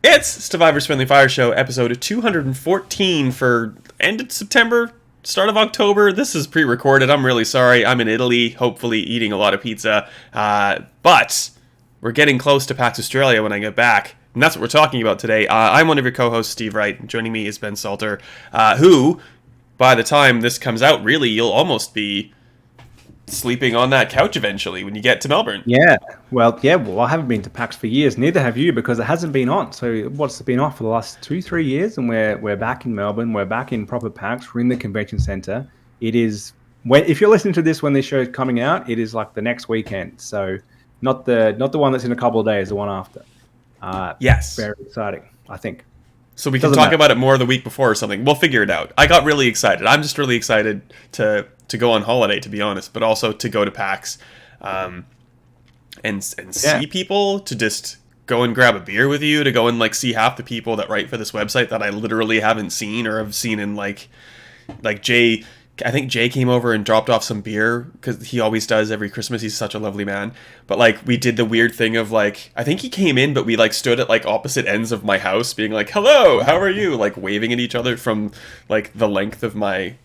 It's Stevivor's Friendly Fire Show, episode 214 for end of September, start of October. This is pre-recorded. I'm really sorry. I'm in Italy, hopefully eating a lot of pizza. But we're getting close to PAX Australia when I get back. And that's what we're talking about today. I'm one of your co-hosts, Steve Wright. Joining me is Ben Salter, who, by the time this comes out, really, you'll almost be sleeping on that couch eventually when you get to Melbourne. Well, I haven't been to PAX for years. Neither have you, because it hasn't been on. So what's it been on for the last 2-3 years? And we're back in Melbourne. We're back in proper PAX. We're in the convention center. It is if you're listening to this when this show is coming out, it is like the next weekend. So not the one that's in a couple of days, the one after. Yes. Very exciting, I think. So we can talk about it more the week before or something. We'll figure it out. I got really excited. I'm just really excited to go on holiday, to be honest, but also to go to PAX and see people, to just go and grab a beer with you, to go and like see half the people that write for this website that I literally haven't seen or have seen in like Jay. I think Jay came over and dropped off some beer because he always does every Christmas. He's such a lovely man. But like we did the weird thing of like, I think he came in, but we like stood at like opposite ends of my house being like, hello, how are you? Like waving at each other from like the length of my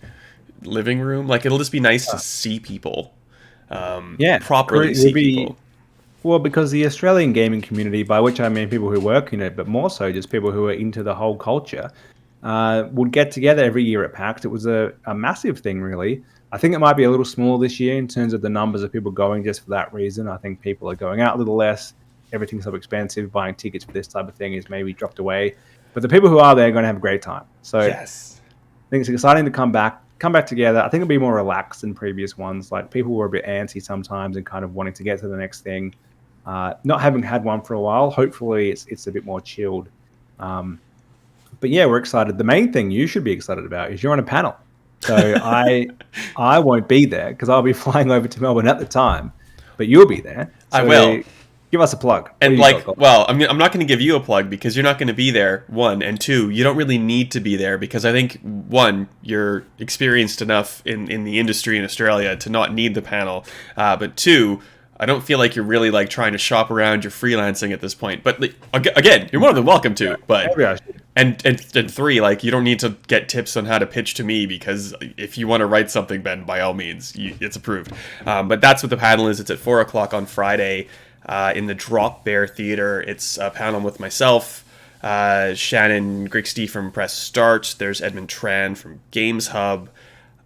living room. Like it'll just be nice to see people. Properly see people. Well, because the Australian gaming community, by which I mean people who work in it, but more so just people who are into the whole culture, would get together every year at PAX. It was a massive thing, really. I think it might be a little smaller this year in terms of the numbers of people going just for that reason. I think people are going out a little less. Everything's so expensive. Buying tickets for this type of thing is maybe dropped away. But the people who are there are going to have a great time. So yes. I think it's exciting to come back together. I think it'll be more relaxed than previous ones. Like people were a bit antsy sometimes and kind of wanting to get to the next thing. Not having had one for a while, hopefully it's a bit more chilled. But yeah, we're excited. The main thing you should be excited about is you're on a panel. So I won't be there because I'll be flying over to Melbourne at the time, but you'll be there. So I will. Give us a plug. And I'm not going to give you a plug because you're not going to be there, one. And two, you don't really need to be there because I think, one, you're experienced enough in the industry in Australia to not need the panel. But two, I don't feel like you're really like trying to shop around your freelancing at this point. But like, again, you're more than welcome to. But and three, like you don't need to get tips on how to pitch to me because if you want to write something, Ben, by all means, it's approved. But that's what the panel is. It's at 4:00 on Friday in the Drop Bear Theater. It's a panel with myself, Shannon Grigsty from Press Start. There's Edmund Tran from Games Hub,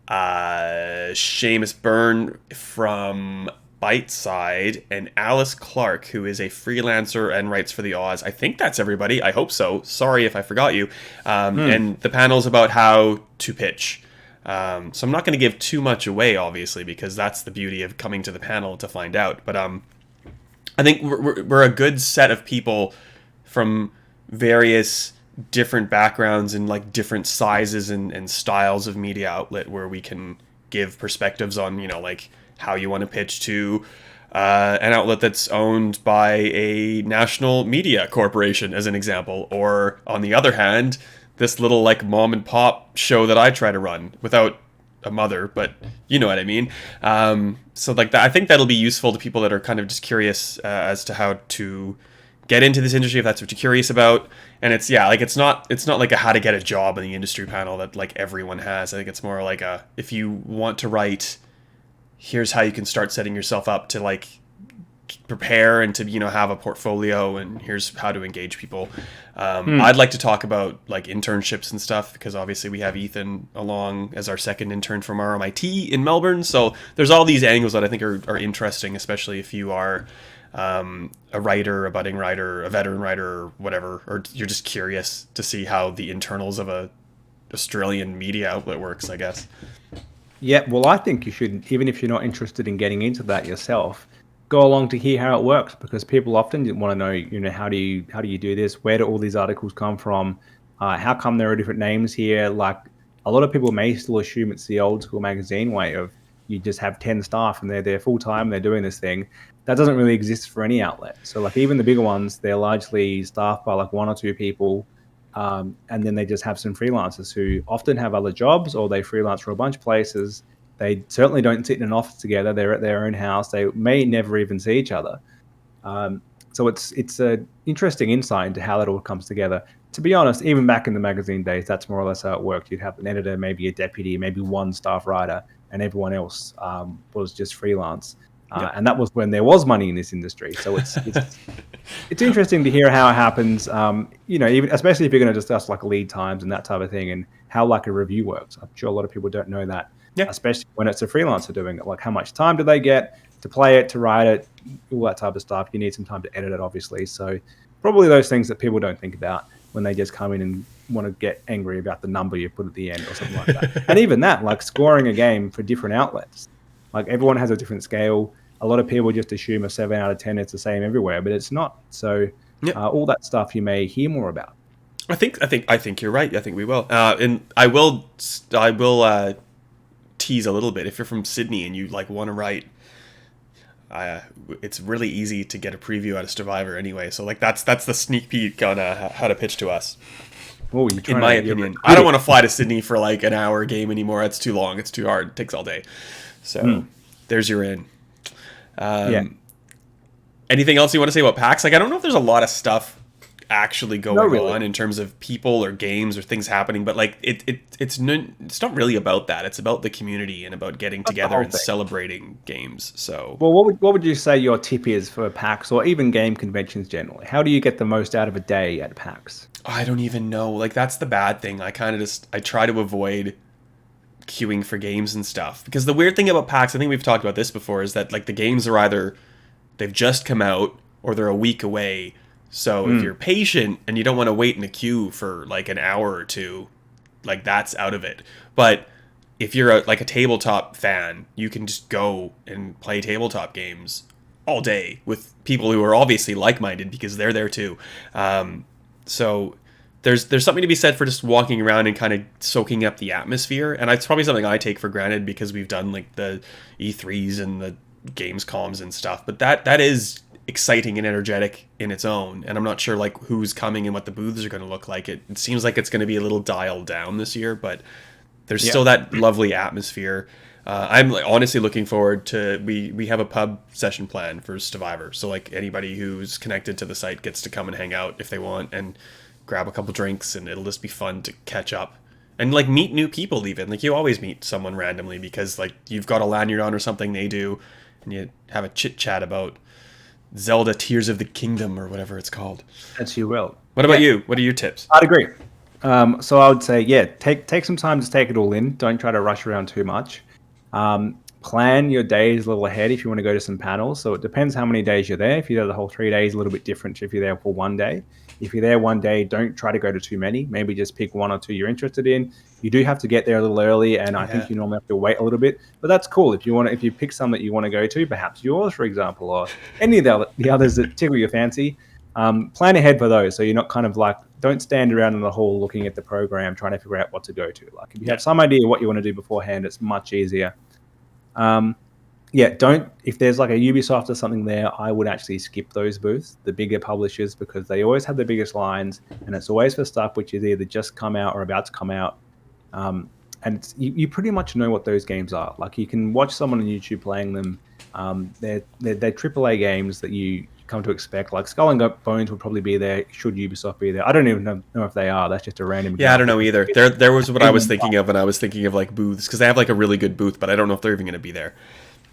Seamus Byrne from Byteside, and Alice Clark, who is a freelancer and writes for the Oz. I think that's everybody. I hope so. Sorry if I forgot you. And the panel's about how to pitch. So I'm not going to give too much away, obviously, because that's the beauty of coming to the panel to find out. But I think we're a good set of people from various different backgrounds and like different sizes and styles of media outlet where we can give perspectives on, like how you want to pitch to an outlet that's owned by a national media corporation, as an example, or on the other hand, this little like mom and pop show that I try to run without a mother, but you know what I mean. So like that, I think that'll be useful to people that are kind of just curious as to how to get into this industry if that's what you're curious about. And it's not like a how to get a job in the industry panel that like everyone has. I think it's more like a, if you want to write, here's how you can start setting yourself up to like prepare and to have a portfolio, and here's how to engage people. I'd like to talk about like internships and stuff because obviously we have Ethan along as our second intern from RMIT in Melbourne, so there's all these angles that I think are interesting, especially if you are a writer, a budding writer, a veteran writer, or whatever, or you're just curious to see how the internals of a Australian media outlet works, I guess. Yeah, well, I think you should, even if you're not interested in getting into that yourself, go along to hear how it works, because people often want to know, how do you do this? Where do all these articles come from? How come there are different names here? Like a lot of people may still assume it's the old school magazine way of you just have 10 staff and they're there full time, they're doing this thing. That doesn't really exist for any outlet. So like even the bigger ones, they're largely staffed by like one or two people. And then they just have some freelancers who often have other jobs, or they freelance for a bunch of places. They certainly don't sit in an office together. They're at their own house. They may never even see each other. So it's a interesting insight into how that all comes together. To be honest, even back in the magazine days, that's more or less how it worked. You'd have an editor, maybe a deputy, maybe one staff writer, and everyone else was just freelance. Yeah. And that was when there was money in this industry. So it's interesting to hear how it happens. Even especially if you're going to discuss like lead times and that type of thing, and how like a review works. I'm sure a lot of people don't know that, Yeah. especially when it's a freelancer doing it. Like how much time do they get to play it, to write it, all that type of stuff. You need some time to edit it, obviously. So probably those things that people don't think about when they just come in and want to get angry about the number you put at the end or something like that. And even that, like scoring a game for different outlets. Like everyone has a different scale. A lot of people just assume a 7 out of 10 is the same everywhere, but it's not. So all that stuff you may hear more about. I think you're right. I think we will. And I will tease a little bit. If you're from Sydney and you like want to write, it's really easy to get a preview out of Stevivor anyway. So like that's the sneak peek on how to pitch to us. Oh, in my opinion, I don't want to fly to Sydney for like an hour game anymore. It's too long. It's too hard. It takes all day. So there's your in. Anything else you want to say about PAX? Like I don't know if there's a lot of stuff actually going on in terms of people or games or things happening, but like it's not really about that. It's about the community and about getting together and celebrating games. So well, what would you say your tip is for PAX or even game conventions generally? How do you get the most out of a day at PAX? I don't even know. Like that's the bad thing. I try to avoid queuing for games and stuff, because the weird thing about PAX, I think we've talked about this before, is that like the games are either they've just come out or they're a week away. So if you're patient and you don't want to wait in a queue for like an hour or two, like that's out of it. But if you're like a tabletop fan, you can just go and play tabletop games all day with people who are obviously like-minded because they're there too. So there's something to be said for just walking around and kind of soaking up the atmosphere. And it's probably something I take for granted because we've done like the E3s and the Gamescoms and stuff. But that is exciting and energetic in its own, and I'm not sure like who's coming and what the booths are going to look like. It seems like it's going to be a little dialed down this year, but there's still that lovely atmosphere. I'm honestly looking forward to we have a pub session planned for Stevivor, so like anybody who's connected to the site gets to come and hang out if they want and grab a couple drinks, and it'll just be fun to catch up and like meet new people. Even like you always meet someone randomly because like you've got a lanyard on or something they do, and you have a chit chat about Zelda Tears of the Kingdom or whatever it's called. As you will. What about you? What are your tips? I'd agree. So I would say, take some time to take it all in. Don't try to rush around too much. Plan your days a little ahead if you want to go to some panels. So it depends how many days you're there. If you're there the whole 3 days, a little bit different if you're there for one day. If you're there one day, don't try to go to too many. Maybe just pick one or two you're interested in. You do have to get there a little early, and I think you normally have to wait a little bit. But that's cool. If you pick some that you want to go to, perhaps yours, for example, or any of the others that tickle your fancy, plan ahead for those. So you're not kind of like, don't stand around in the hall looking at the program trying to figure out what to go to. Like if you have some idea what you want to do beforehand, it's much easier. If there's like a Ubisoft or something there, I would actually skip those booths, the bigger publishers, because they always have the biggest lines, and it's always for stuff which is either just come out or about to come out. And you pretty much know what those games are. Like you can watch someone on YouTube playing them. They're AAA games that you come to expect. Like Skull and Bones would probably be there. Should Ubisoft be there? I don't even know if they are. That's just a random. Yeah, I don't know either. There was what I was thinking of, and I was thinking of like booths because they have like a really good booth, but I don't know if they're even going to be there.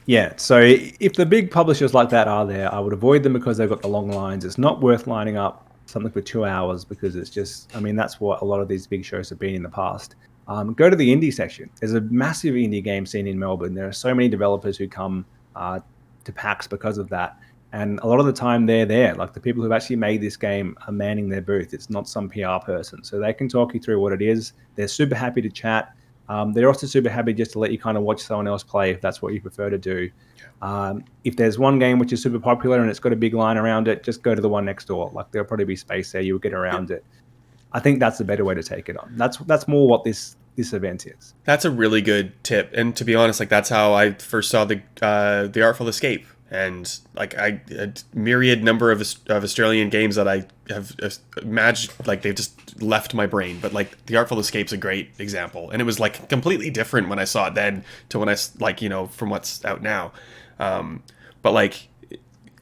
Yeah, so if the big publishers like that are there, I would avoid them because they've got the long lines. It's not worth lining up something for 2 hours because it's just, I mean, that's what a lot of these big shows have been in the past. Go to the indie section. There's a massive indie game scene in Melbourne. There are so many developers who come to PAX because of that. And a lot of the time they're there. Like the people who've actually made this game are manning their booth. It's not some PR person. So they can talk you through what it is. They're super happy to chat. They're also super happy just to let you kind of watch someone else play if that's what you prefer to do. If there's one game which is super popular and it's got a big line around it, just go to the one next door. Like there'll probably be space there. You'll get around it. I think that's the better way to take it on. That's more what this event is. That's a really good tip. And to be honest, like that's how I first saw the Artful Escape. And like a myriad number of Australian games that I have imagined, like they've just left my brain. But like the Artful Escape's a great example, and it was like completely different when I saw it then to when I from what's out now. But like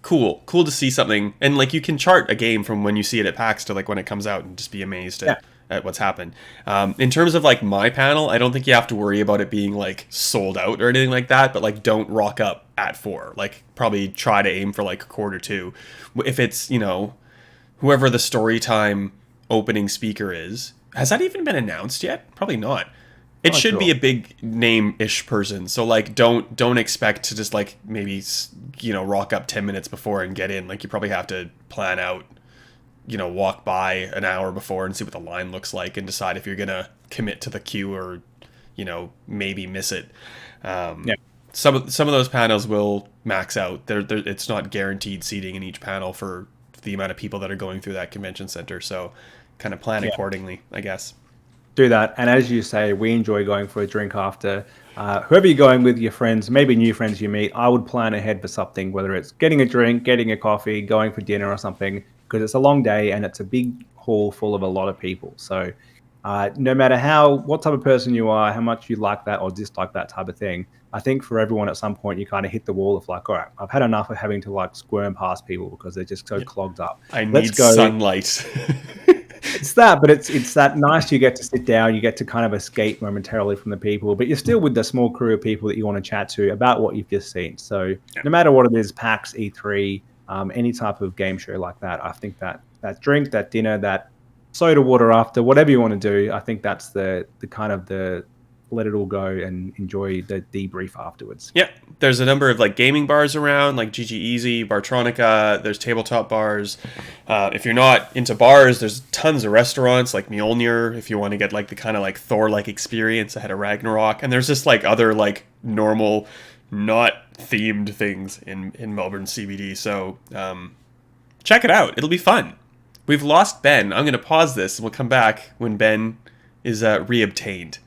cool to see something, and like you can chart a game from when you see it at PAX to like when it comes out and just be amazed at what's happened. In terms of like my panel, I don't think you have to worry about it being like sold out or anything like that, but like don't rock up at 4. Like probably try to aim for like a quarter 2. If it's, you know, whoever the story time opening speaker is. Has that even been announced yet? Probably not. It should be a big name-ish person. So like don't expect to just like maybe, you know, rock up 10 minutes before and get in. Like you probably have to plan out, you know, walk by an hour before and see what the line looks like and decide if you're going to commit to the queue or, you know, maybe miss it. Some of those panels will max out. It's not guaranteed seating in each panel for the amount of people that are going through that convention center. So kind of plan accordingly, I guess. Do that. And as you say, we enjoy going for a drink after. Whoever you're going with, your friends, maybe new friends you meet, I would plan ahead for something, whether it's getting a drink, getting a coffee, going for dinner or something, because it's a long day and it's a big hall full of a lot of people. So no matter what type of person you are, how much you like that or dislike that type of thing, I think for everyone at some point you kind of hit the wall of like, all right, I've had enough of having to like squirm past people because they're just so clogged up. Let's go. Sunlight. It's that, but it's that nice you get to sit down, you get to kind of escape momentarily from the people, but you're still with the small crew of people that you want to chat to about what you've just seen. So no matter what it is, PAX, E3, any type of game show like that, I think that drink, that dinner, that soda water after, whatever you want to do, I think that's the kind of the let it all go and enjoy the debrief afterwards. Yeah, there's a number of like gaming bars around, like GG Easy, Bartronica. There's tabletop bars. If you're not into bars, there's tons of restaurants like Mjolnir if you want to get like the kind of like Thor-like experience ahead of Ragnarok. And there's just like other like normal, not themed things in Melbourne CBD. So check it out. It'll be fun. We've lost Ben. I'm going to pause this and we'll come back when Ben is reobtained.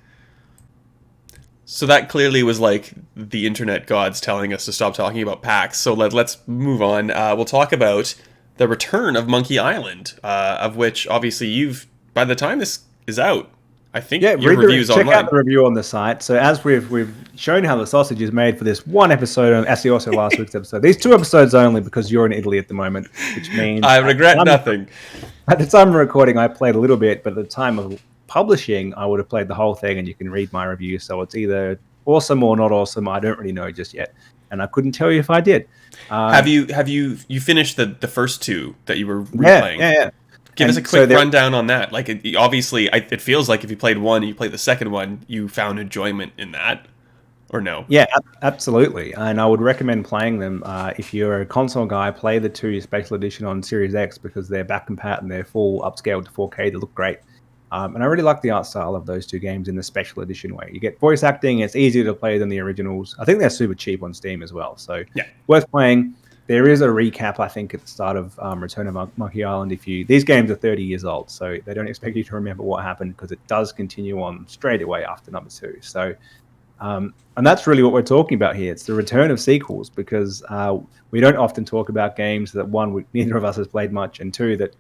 So that clearly was like the internet gods telling us to stop talking about PAX. So let's move on. We'll talk about the return of Monkey Island, of which obviously by the time this is out, I think your review's online. Check out the review on the site. So as we've shown how the sausage is made for this one episode, and actually also last week's episode, these 2 episodes only because you're in Italy at the moment, which means I regret nothing. At the time of recording, I played a little bit, but at the time of publishing, I would have played the whole thing, and you can read my review. So it's either awesome or not awesome. I don't really know just yet, and I couldn't tell you if I did. Have you finished the first 2 that you were replaying? Yeah. Give us a quick rundown on that. Like, obviously, it feels like if you played 1 and you played the second one, you found enjoyment in that, or no? Yeah, absolutely. And I would recommend playing them. If you're a console guy, play the 2 special edition on Series X because they're back and pat and they're full upscaled to 4K. They look great. And I really like the art style of those 2 games in the special edition way. You get voice acting. It's easier to play than the originals. I think they're super cheap on Steam as well. So worth playing. There is a recap, I think, at the start of Return of Monkey Island. These games are 30 years old, so they don't expect you to remember what happened because it does continue on straight away after number 2. So, and that's really what we're talking about here. It's the return of sequels because we don't often talk about games that, 1, neither of us has played much, and 2, that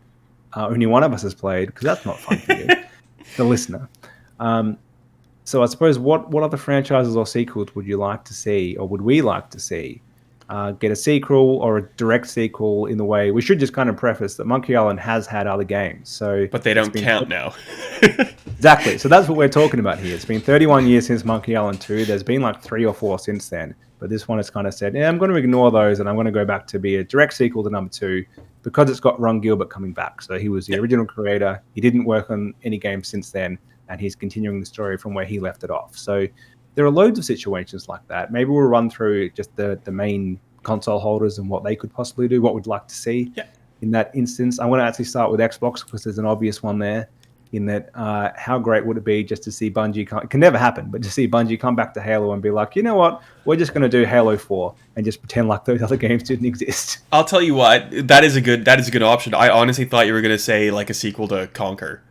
only one of us has played because that's not fun for you, the listener. So I suppose what other franchises or sequels would you like to see, or would we like to see? Get a sequel or a direct sequel in the way. We should just kind of preface that Monkey Island has had other games. But they don't count now. Exactly. So that's what we're talking about here. It's been 31 years since Monkey Island 2. There's been like 3 or 4 since then. But this one has kind of said, I'm going to ignore those and I'm going to go back to be a direct sequel to number 2 because it's got Ron Gilbert coming back. So he was the original creator. He didn't work on any games since then. And he's continuing the story from where he left it off. So there are loads of situations like that. Maybe we'll run through just the main console holders and what they could possibly do, what we'd like to see in that instance. I want to actually start with Xbox because there's an obvious one there in that how great would it be just to see Bungie, it can never happen, but to see Bungie come back to Halo and be like, you know what, we're just going to do Halo 4 and just pretend like those other games didn't exist. I'll tell you what, that is a good option. I honestly thought you were going to say like a sequel to Conquer.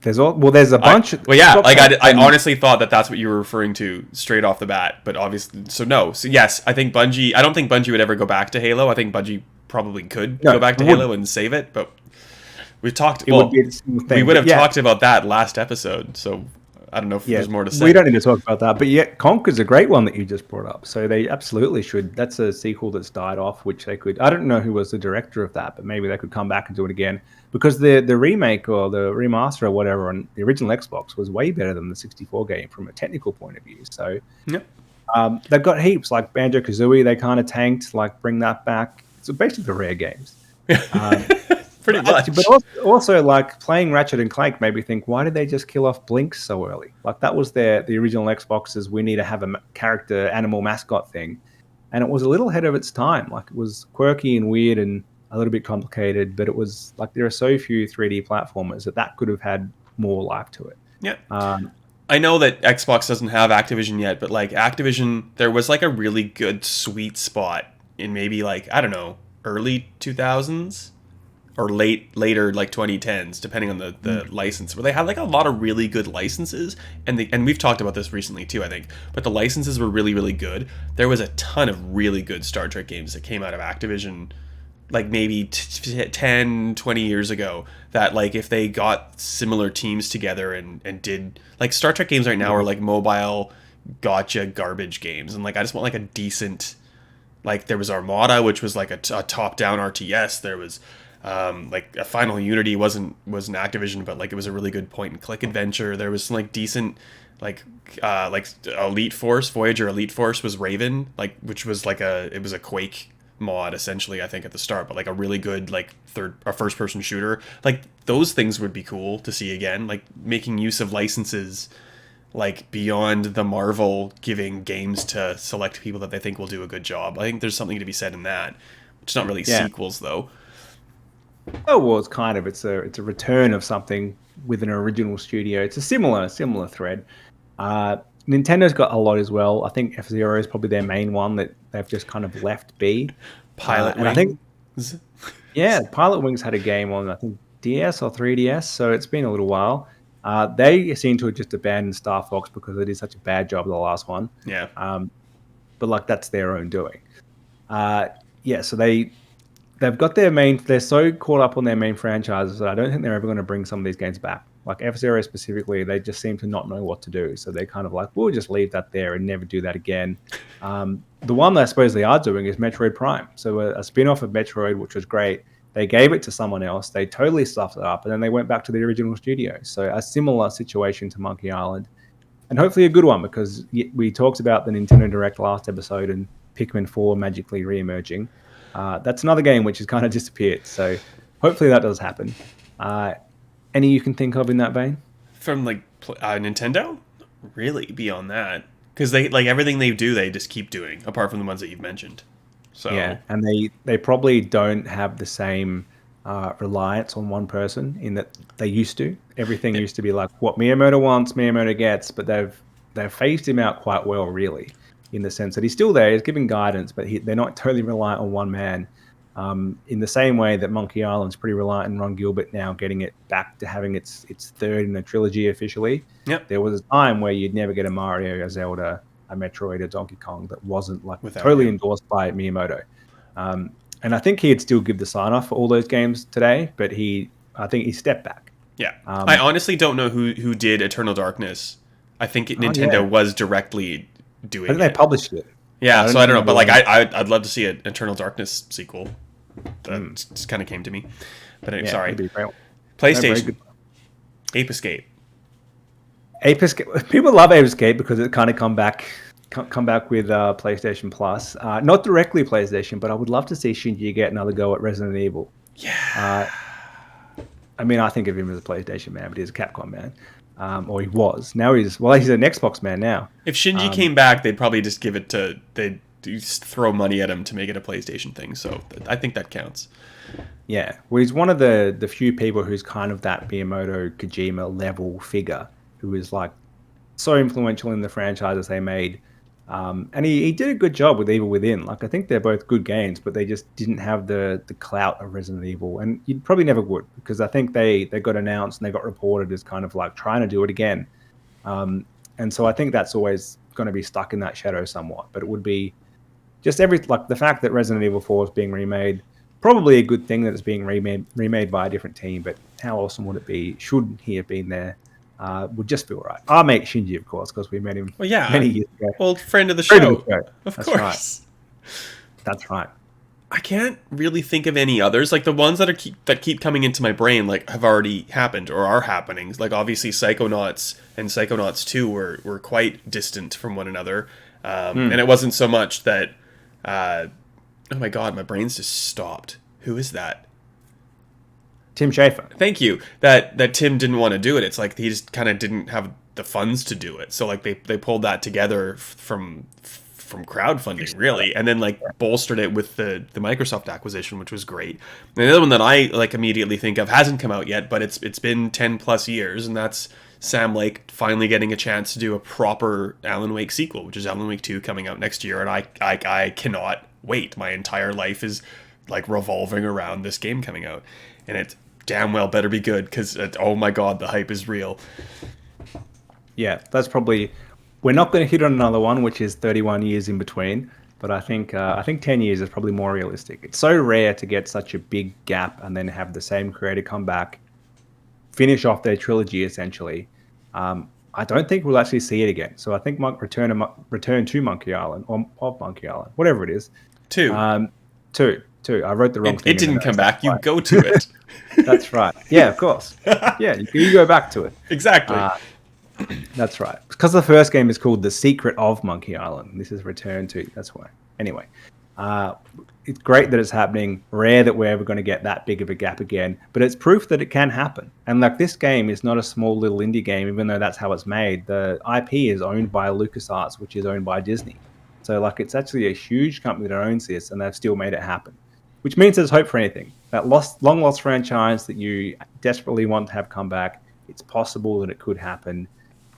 There's a bunch. I honestly thought that's what you were referring to straight off the bat, but obviously, so no. So yes, I think Bungie. I don't think Bungie would ever go back to Halo. I think Bungie probably could go back to Halo and save it, but we've talked. We would have talked about that last episode. So I don't know if Yeah, there's more to say. we don't need to talk about that. But yeah, Conker's a great one that you just brought up. So they absolutely should. That's a sequel that's died off, which they could. I don't know who was the director of that, but maybe they could come back and do it again, because the remake or the remaster or whatever on the original Xbox was way better than the 64 game from a technical point of view. So Yep. they've got heaps like Banjo-Kazooie. They kind of tanked. Like bring that back. So basically the rare games. Pretty much. But also, like playing Ratchet and Clank made me think, why did they just kill off Blink so early? Like that was the original Xbox's we need to have a character animal mascot thing, and it was a little ahead of its time. Like it was quirky and weird and a little bit complicated, but it was like there are so few 3D platformers that could have had more life to it. Yeah. I know that Xbox doesn't have Activision yet, but like Activision, there was like a really good sweet spot in maybe like, I don't know, early 2000s or later like 2010s, depending on the license, where they had like a lot of really good licenses, and we've talked about this recently too, I think, but the licenses were really, really good. There was a ton of really good Star Trek games that came out of Activision like maybe 10, 20 years ago, that like if they got similar teams together and did like Star Trek games right now are like mobile gotcha garbage games, and like I just want like a decent, like there was Armada, which was like a top-down RTS. There was like a Final Unity wasn't Activision, but like it was a really good point and click adventure. There was some like decent like Elite Force, Voyager Elite Force was Raven, like which was like it was a Quake mod essentially, I think, at the start, but like a really good like first person shooter. Like those things would be cool to see again, like making use of licenses like beyond the Marvel giving games to select people that they think will do a good job. I think there's something to be said in that. It's not really sequels though. Oh well, it's a return of something with an original studio. It's a similar thread. Nintendo's got a lot as well. I think F-Zero is probably their main one that they've just kind of left be. Pilot Wings. I think, Pilot Wings had a game on, I think, DS or 3DS, so it's been a little while. They seem to have just abandoned Star Fox because they did such a bad job of the last one. Yeah. But like that's their own doing. So they've got they're so caught up on their main franchises that I don't think they're ever going to bring some of these games back. Like F-Zero specifically, they just seem to not know what to do. So they kind of like, we'll just leave that there and never do that again. The one that I suppose they are doing is Metroid Prime. So a spin-off of Metroid, which was great. They gave it to someone else. They totally stuffed it up, and then they went back to the original studio. So a similar situation to Monkey Island, and hopefully a good one, because we talked about the Nintendo Direct last episode and Pikmin 4 magically re-emerging. That's another game which has kind of disappeared. So hopefully that does happen. Any you can think of in that vein? From like Nintendo? Really beyond that. Because they like everything they do, they just keep doing, apart from the ones that you've mentioned. So yeah, and they probably don't have the same reliance on one person in that they used to. Everything used to be like what Miyamoto wants, Miyamoto gets, but they've phased him out quite well, really, in the sense that he's still there, he's giving guidance, but they're not totally reliant on one man. In the same way that Monkey Island's pretty reliant on Ron Gilbert now getting it back to having its third in the trilogy officially. Yep. There was a time where you'd never get a Mario, a Zelda, a Metroid, a Donkey Kong that wasn't like totally endorsed by Miyamoto. And I think he'd still give the sign-off for all those games today, but I think he stepped back. Yeah. I honestly don't know who did Eternal Darkness. I think Nintendo was directly doing it. I think they published it. Yeah, so I don't know, but like I'd love to see an Eternal Darkness sequel. That just kind of came to me. But anyway, sorry. PlayStation. Ape Escape. People love Ape Escape because it kind of come back with PlayStation Plus. Not directly PlayStation, but I would love to see Shinji get another go at Resident Evil. Yeah. I mean, I think of him as a PlayStation man, but he's a Capcom man. Or he was. Now he's an Xbox man now. If Shinji came back, they'd probably just they'd just throw money at him to make it a PlayStation thing. So I think that counts. Yeah. Well, he's one of the few people who's kind of that Miyamoto Kojima level figure who is like so influential in the franchises they made. And he did a good job with Evil Within. Like I think they're both good games, but they just didn't have the clout of Resident Evil, and you probably never would, because I think they got announced and they got reported as kind of like trying to do it again. And so I think that's always going to be stuck in that shadow somewhat. But it would be just the fact that Resident Evil 4 is being remade, probably a good thing that it's being remade by a different team. But how awesome would it be? Should he have been there? would just feel right. Our mate Shinji, of course, because we met him Well, yeah. many years ago. Well, friend of the Friend of show. the show. Of That's course. Right. That's right. I can't really think of any others. Like the ones that keep coming into my brain, like have already happened or are happening. Like obviously, Psychonauts and Psychonauts 2 were quite distant from one another, and it wasn't so much that. Oh my god, my brain's just stopped. Who is that? Tim Schafer. Thank you. That Tim didn't want to do it. It's like he just kind of didn't have the funds to do it. So like they pulled that together from crowdfunding, really, and then like bolstered it with the Microsoft acquisition, which was great. And the other one that I like immediately think of hasn't come out yet, but it's been 10 plus years, and that's Sam Lake finally getting a chance to do a proper Alan Wake sequel, which is Alan Wake 2 coming out next year, and I cannot wait. My entire life is like revolving around this game coming out, and it damn well better be good because oh my god, the hype is real. Yeah, that's probably. We're not going to hit on another one, which is 31 years in between, but I think 10 years is probably more realistic. It's so rare to get such a big gap and then have the same creator come back, finish off their trilogy essentially. I don't think we'll actually see it again. So I think return to Monkey Island or of Monkey Island, whatever it is. Two. Two. I wrote the wrong thing. It didn't come back. You go to it. That's right. Yeah, of course. Yeah, you go back to it. Exactly. That's right. Because the first game is called The Secret of Monkey Island. This is Return to. That's why. Anyway, it's great that it's happening. Rare that we're ever going to get that big of a gap again. But it's proof that it can happen. And like this game is not a small little indie game, even though that's how it's made. The IP is owned by LucasArts, which is owned by Disney. So like it's actually a huge company that owns this, and they've still made it happen. Which means there's hope for anything. That long lost franchise that you desperately want to have come back, it's possible that it could happen.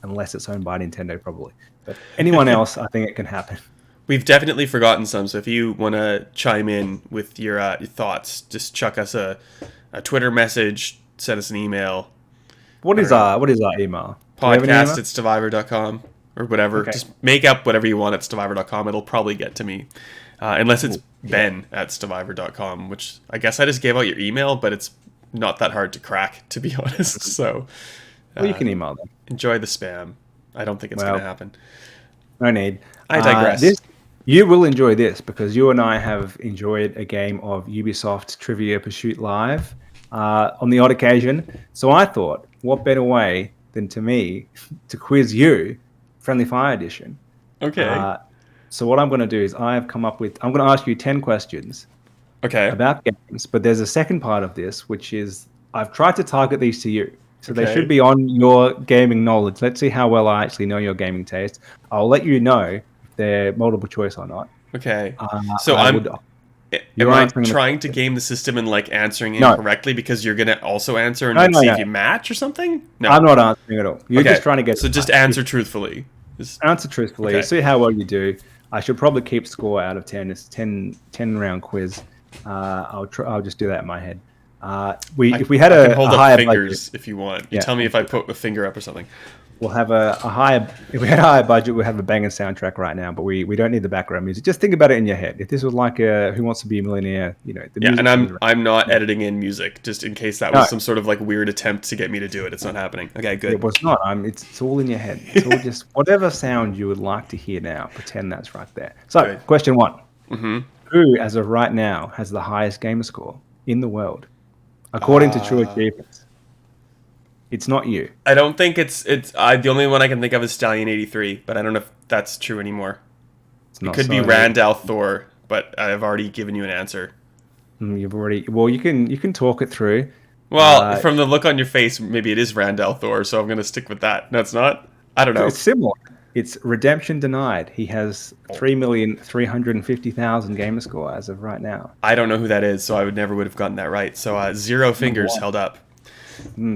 Unless it's owned by Nintendo, probably. But anyone else, I think it can happen. We've definitely forgotten some, so if you want to chime in with your thoughts, just chuck us a Twitter message, send us an email. What is our email? Podcast at Stevivor.com or whatever. Okay. Just make up whatever you want at Stevivor.com. It'll probably get to me. Unless it's Ben at Stevivor.com, which I guess I just gave out your email, but it's not that hard to crack, to be honest. So... Well, you can email them. Enjoy the spam. I don't think it's going to happen. No need. I digress. You will enjoy this because you and I have enjoyed a game of Ubisoft Trivia Pursuit Live on the odd occasion. So I thought, what better way than to quiz you, Friendly Fire Edition. Okay. So what I'm going to do is I'm going to ask you 10 questions about games. But there's a second part of this, which is I've tried to target these to you. So they should be on your gaming knowledge. Let's see how well I actually know your gaming taste. I'll let you know if they're multiple choice or not. Okay. So am I trying to game the system and like answering incorrectly because you're going to also answer and see if you match or something? No. I'm not answering at all. You're just trying to get... So just answer truthfully. Answer truthfully. See how well you do. I should probably keep score out of 10. It's 10 round quiz. I'll just do that in my head. If we had a higher fingers budget, if you want. You tell me if I put a finger up or something. We'll have a higher. If we had a higher budget, we'd have a banging soundtrack right now. But we don't need the background music. Just think about it in your head. If this was like a Who Wants to Be a Millionaire, the music. And I'm not editing in music just in case that was some sort of like weird attempt to get me to do it. It's not happening. Okay, good. It was not. It's all in your head. It's all just whatever sound you would like to hear now. Pretend that's right there. So, good. Question 1: Who, as of right now, has the highest gamer score in the world? According to True Achievements. It's not you. I don't think it's the only one I can think of is Stallion 83, but I don't know if that's true anymore. It could be Randall Thor, but I've already given you an answer. You've already... Well, you can talk it through. Well, from the look on your face, maybe it is Randall Thor, so I'm going to stick with that. No, it's not? I don't know. It's similar. It's Redemption Denied. He has 3,350,000 gamer score as of right now. I don't know who that is, so I would have gotten that right. So 0 fingers held up.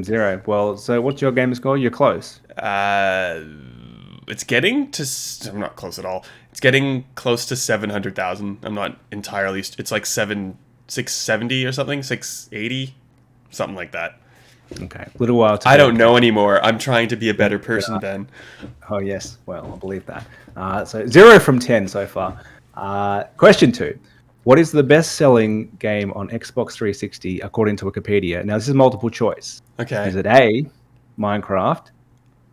0. Well, so what's your gamer score? You're close. It's getting to... I'm not close at all. It's getting close to 700,000. I'm not entirely... It's like 670 or something? 680? Something like that. Okay, a little while. I don't know anymore. I'm trying to be a better person, Ben. Oh, yes. Well, I believe that. So 0 from 10 so far. Question 2. What is the best-selling game on Xbox 360 according to Wikipedia? Now, this is multiple choice. Okay. Is it A, Minecraft,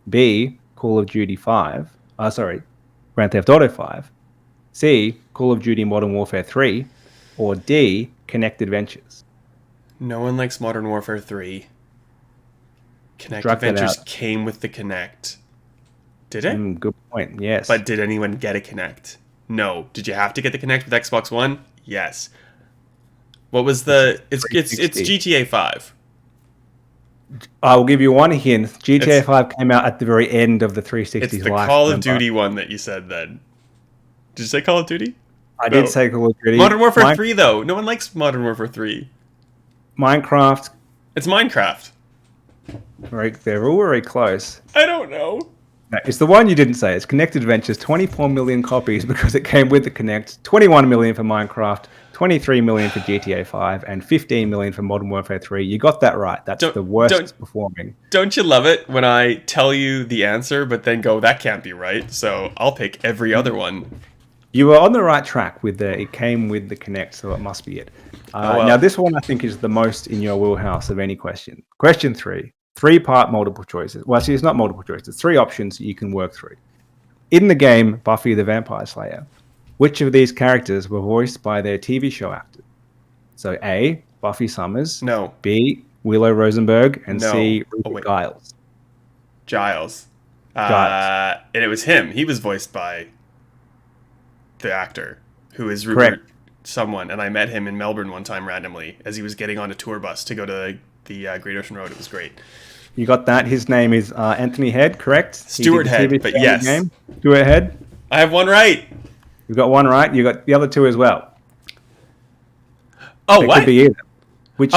B, Call of Duty 5. Grand Theft Auto 5. C, Call of Duty Modern Warfare 3. Or D, Kinect Adventures. No one likes Modern Warfare 3. Kinect Struck that Adventures out. came with the Kinect. Did it? Good point. Yes. But did anyone get a Kinect? No. Did you have to get the Kinect with Xbox One? Yes. What was the? It's 360. GTA 5. I will give you one hint. GTA It's- 5 came out at the very end of the It's 360's the life. Call of remember? Duty one that you said then. Did you say Call of Duty? I No. did say Call of Duty. Modern Warfare 3 though. No one likes Modern Warfare 3. Minecraft. It's Minecraft. They're all very close. I don't know. No, it's the one you didn't say. It's Kinect Adventures. 24 million copies because it came with the Kinect. 21 million for Minecraft. 23 million for GTA 5 and 15 million for Modern Warfare 3. You got that right. That's the worst performing. Don't you love it when I tell you the answer, but then go, that can't be right? So I'll pick every other one. You were on the right track with it came with the Kinect, so it must be it. Now, this one I think is the most in your wheelhouse of any question. Question 3. 3-part multiple choices. Well, actually, it's not multiple choices. 3 options you can work through. In the game Buffy the Vampire Slayer, which of these characters were voiced by their TV show actors? So A, Buffy Summers. No. B, Willow Rosenberg. And No. C, Rupert Giles. Giles. Giles. And it was him. He was voiced by the actor, who is Rupert Correct. someone. And I met him in Melbourne one time randomly as he was getting on a tour bus to go to the Great Ocean Road. It was great. You got that. His name is Anthony Head, correct? Stuart Head, but yes. Stuart Head. I have one right. You got one right. You got the other 2 as well. Oh, It what? could be either. Which?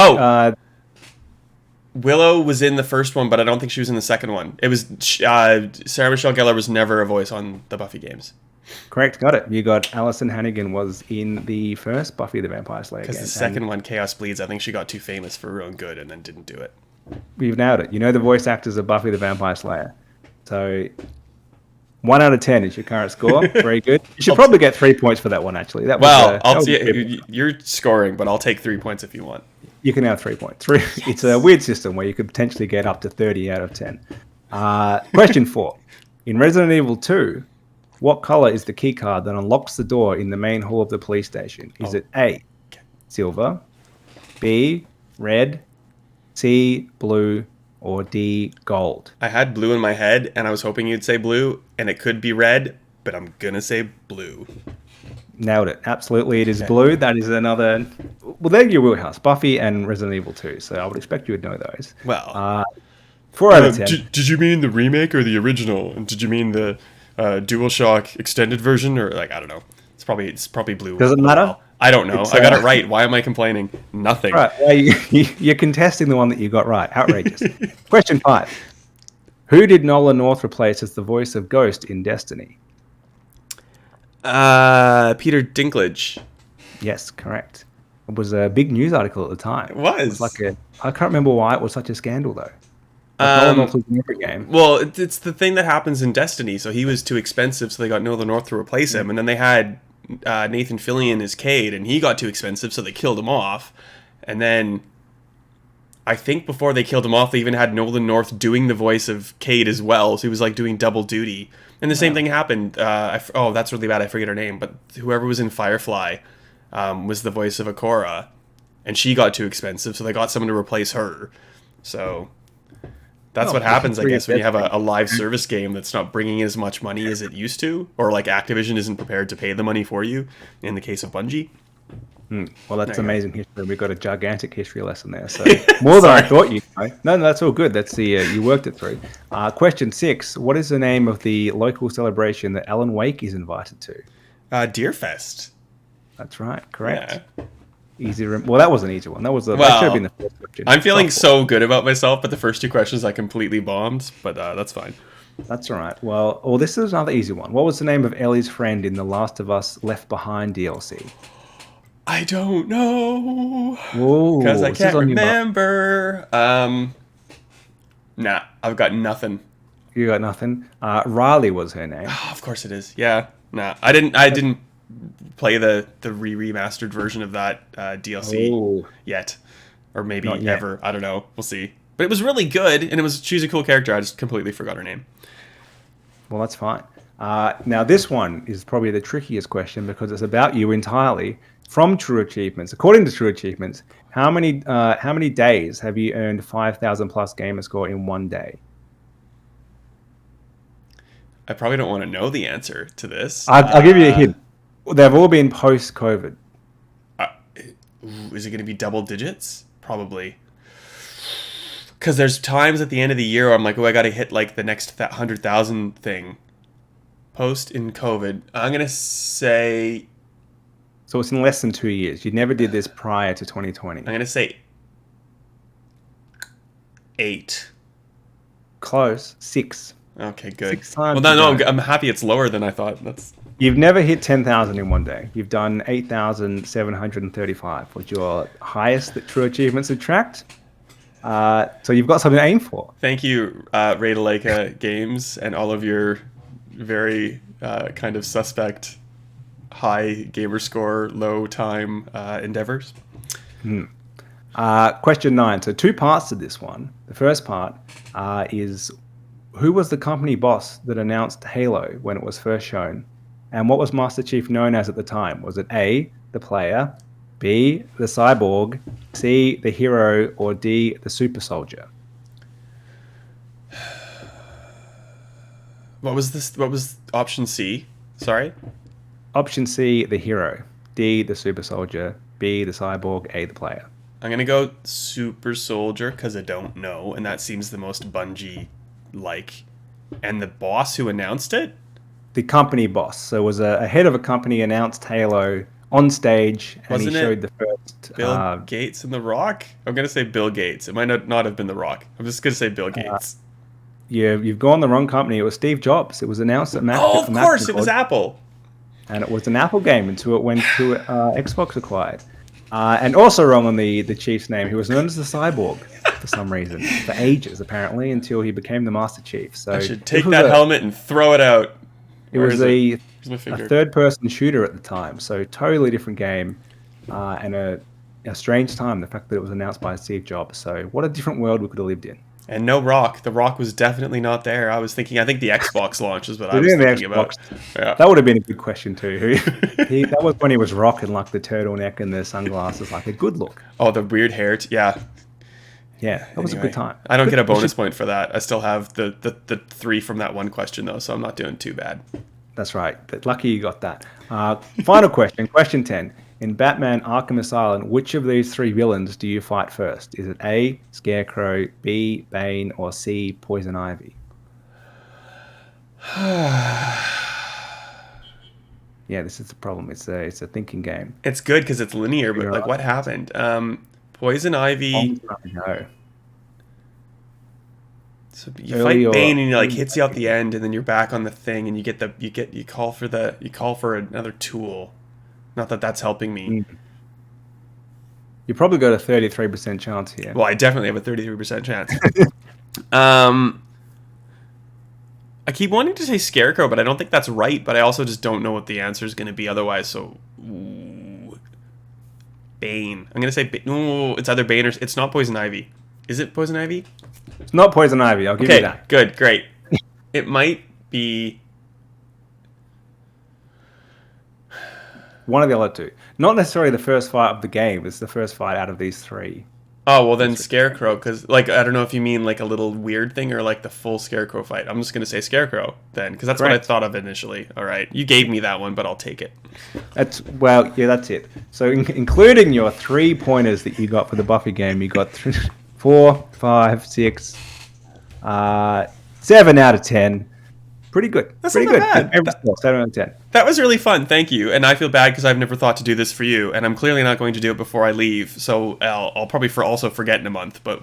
Willow was in the first one, but I don't think she was in the second one. It was Sarah Michelle Gellar was never a voice on the Buffy games. Correct, got it. You got Alison Hannigan was in the first Buffy the Vampire Slayer game. Because the second one, Chaos Bleeds, I think she got too famous for her own good and then didn't do it. You've nailed it. You know the voice actors of Buffy the Vampire Slayer. So 1 out of 10 is your current score. Very good. You should probably get 3 points for that one, actually. That Well, was, you're scoring, but I'll take 3 points if you want. You can have 3 points. It's a weird system where you could potentially get up to 30 out of 10. Question 4. In Resident Evil 2, what color is the key card that unlocks the door in the main hall of the police station? Is it A, silver, B, red, C, blue, or D, gold? I had blue in my head, and I was hoping you'd say blue, and it could be red, but I'm gonna say blue. Nailed it. Absolutely, it is blue. That is another... Well, they're your wheelhouse, Buffy and Resident Evil 2, so I would expect you would know those. Well... 4 out of 10. Did you mean the remake or the original? And did you mean the DualShock extended version, or like I don't know? It's probably blue. Does it matter? I don't know. It's, I got it right. Why am I complaining? Nothing. Right. Well, you're contesting the one that you got right. Outrageous. Question 5. Who did Nolan North replace as the voice of Ghost in Destiny? Peter Dinklage. Yes, correct. It was a big news article at the time. It was. I can't remember why it was such a scandal though. Nolan North was in every game. Well, it's the thing that happens in Destiny. So he was too expensive, so they got Nolan North to replace him, and then they had Nathan Fillion as Cade, and he got too expensive, so they killed him off. And then I think before they killed him off, they even had Nolan North doing the voice of Cade as well, so he was like doing double duty. And the same thing happened. That's really bad. I forget her name, but whoever was in Firefly was the voice of Ikora, and she got too expensive, so they got someone to replace her. So that's what happens, I guess, when you have a live service game that's not bringing as much money as it used to, or like Activision isn't prepared to pay the money for you, in the case of Bungie. Well, that's amazing history. We've got a gigantic history lesson there. So more than I thought you'd know. No, that's all good. That's the you worked it through. Question 6. What is the name of the local celebration that Alan Wake is invited to? Deerfest. That's right. Correct. Yeah. Easy. Well, that was an easy one. That should have been the first question. I'm feeling so good about myself, but the first 2 questions I completely bombed, but that's fine. That's all right. Well, this is another easy one. What was the name of Ellie's friend in the Last of Us Left Behind DLC? I don't know. Because I can't remember. Nah, I've got nothing. You got nothing? Riley was her name. Oh, of course it is. Yeah. Nah, I didn't play the remastered version of that DLC yet. Or maybe Not yet. ever. I don't know. We'll see. But it was really good, and she's a cool character. I just completely forgot her name. Well, that's fine. Now, this one is probably the trickiest question because it's about you entirely. From True Achievements, according to True Achievements, how many days have you earned 5,000 plus gamer score in one day? I probably don't want to know the answer to this. I'll give you a hint. They've all been post-COVID. Is it going to be double digits? Probably. Because there's times at the end of the year where I'm like, oh, I got to hit like the next 100,000 thing. Post in COVID. I'm going to say... So it's in less than 2 years. You never did this prior to 2020. I'm going to say 8. Close. 6. Okay, good. 6 times. Well, no, I'm happy it's lower than I thought. You've never hit 10,000 in one day. You've done 8,735, which your highest that True Achievements have tracked. So you've got something to aim for. Thank you, Radalaika Games, and all of your very kind of suspect high gamer score, low time endeavors. Question 9. So 2 parts to this one. The first part is, who was the company boss that announced Halo when it was first shown? And what was Master Chief known as at the time? Was it A, the player, B, the cyborg, C, the hero, or D, the super soldier? What was option C? Sorry? Option C, the hero, D, the super soldier, B, the cyborg, A, the player. I'm going to go super soldier because I don't know, and that seems the most Bungie-like. And the boss who announced it? The company boss. So it was a head of a company announced Halo on stage, and Wasn't he showed the first... Bill Gates and The Rock? I'm going to say Bill Gates. It might not have been The Rock. I'm just going to say Bill Gates. You've gone the wrong company. It was Steve Jobs. It was announced at Mac. Oh, of course, it was Apple. And it was an Apple game until it went to Xbox acquired. And also wrong on the Chief's name. He was known as the Cyborg for some reason, for ages apparently, until he became the Master Chief. So I should take that helmet and throw it out. It was a third-person shooter at the time, so totally different game, and a strange time. The fact that it was announced by Steve Jobs. So what a different world we could have lived in. And no Rock. The Rock was definitely not there. I think the Xbox launch is what I was thinking about. Yeah. That would have been a good question too. That was when he was rocking like the turtleneck and the sunglasses, like a good look. Oh, the weird hair. Yeah, that was a good time. I don't get a bonus point for that. I still have the 3 from that one question though, so I'm not doing too bad. That's right. But lucky you got that. Final question. Question 10. In Batman Arkham Asylum, which of these 3 villains do you fight first? Is it A, Scarecrow, B, Bane, or C, Poison Ivy? Yeah, this is the problem. It's a thinking game. It's good because it's linear, but like, what happened? Poison Ivy. No. So you fight Bane and he like hits you out the end, and then you're back on the thing, and you call for another tool. Not that that's helping me. You probably got a 33% chance here. Well, I definitely have a 33% chance. I keep wanting to say Scarecrow, but I don't think that's right. But I also just don't know what the answer is going to be otherwise. So, Bane. I'm going to say Bane. No, it's either Bane or it's not Poison Ivy. Is it Poison Ivy? It's not Poison Ivy. I'll give you that. Good, great. It might be one of the other 2. Not necessarily the first fight of the game. It's the first fight out of these 3. Oh, well then Scarecrow, because like I don't know if you mean like a little weird thing or like the full Scarecrow fight. I'm just going to say Scarecrow then, because that's what I thought of initially. All right. You gave me that one, but I'll take it. That's it. So including your 3 pointers that you got for the Buffy game, you got 4, 5, 6, 7 out of 10. Pretty good. That's pretty not good. bad. 7 out of 10. That was really fun. Thank you. And I feel bad because I've never thought to do this for you, and I'm clearly not going to do it before I leave. So I'll probably also forget in a month, but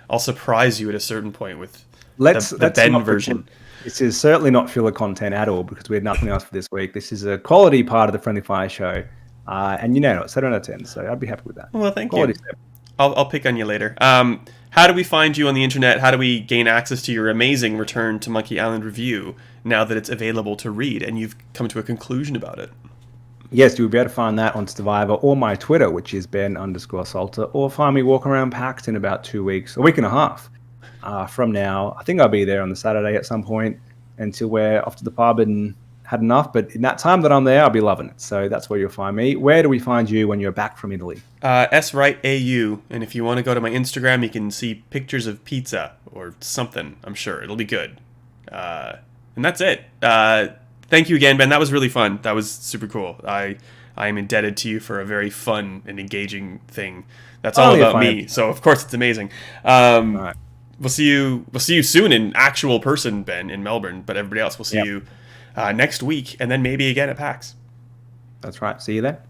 I'll surprise you at a certain point with the Ben version. This is certainly not filler content at all because we had nothing else for this week. This is a quality part of the Friendly Fire show, and 7 out of 10. So I'd be happy with that. Well, thank you. I'll pick on you later. How do we find you on the internet? How do we gain access to your amazing Return to Monkey Island review now that it's available to read and you've come to a conclusion about it? Yes, you'll be able to find that on Stevivor or my Twitter, which is Ben_Salter, or find me walking around PAX in about 2 weeks, a week and a half from now. I think I'll be there on the Saturday at some point until we're off to the pub and had enough. But in that time that I'm there, I'll be loving it. So that's where you'll find me. Where do we find you when you're back from Italy? SWrightAU, and if you want to go to my Instagram, you can see pictures of pizza or something. I'm sure it'll be good. And that's it. Thank you again, Ben. That was really fun. That was super cool. I am indebted to you for a very fun and engaging thing. That's all about me. So of course it's amazing. All right. We'll see you soon in actual person, Ben, in Melbourne. But everybody else, we'll see you next week, and then maybe again at PAX. That's right. See you there.